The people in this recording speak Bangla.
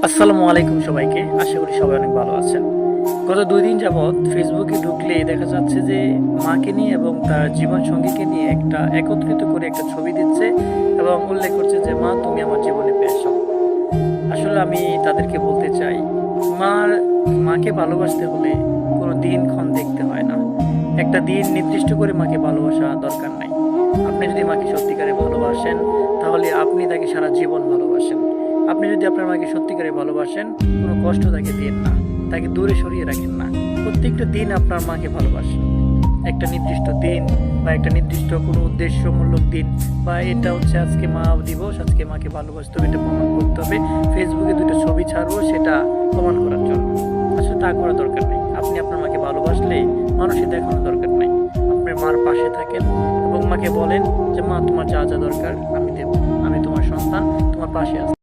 আসসালামু আলাইকুম সবাইকে। আশা করি সবাই অনেক ভালো আছেন। গত ২ দিন যাবৎ ফেসবুকে ঢুকলেই দেখা যাচ্ছে যে মাকে নিয়ে এবং তার জীবনসঙ্গীকে নিয়ে একটা একত্রিত করে একটা ছবি দিচ্ছে এবং উল্লেখ করছে যে, "মা তুমি আমার জীবনে পেয়ে এসো।" আসলে আমি তাদেরকে বলতে চাই, মাকে ভালোবাসতে হলে কোনো দিনক্ষণ দেখতে হয় না। একটা দিন নির্দিষ্ট করে মাকে ভালোবাসা দরকার নাই। আপনি যদি মাকে সত্যিকারে ভালোবাসেন, তাহলে আপনি তাকে সারা জীবন ভালোবাসেন। আপনি যদি আপনার মাকে সত্যিকারে ভালোবাসেন, কোনো কষ্ট তাকে দিয়েন না, তাকে দূরে সরিয়ে রাখেন না। প্রত্যেকটা দিন আপনার মাকে ভালোবাসেন। একটা নির্দিষ্ট দিন বা একটা নির্দিষ্ট কোনো উদ্দেশ্যমূলক দিন বা এটা হচ্ছে আজকে মা দিবস, আজকে মাকে ভালোবাসতে হবে, এটা প্রমাণ করতে হবে। ফেসবুকে ২ টা ছবি ছাড়বো সেটা প্রমাণ করার জন্য। আসলে তা করা দরকার নেই। আপনি আপনার মাকে ভালোবাসলে মানুষের দেখানোর দরকার নাই। আপনার মার পাশে থাকেন এবং মাকে বলেন যে, "মা তোমার যা দরকার আমি দেব। আমি তোমার সন্তান, তোমার পাশে আছি।"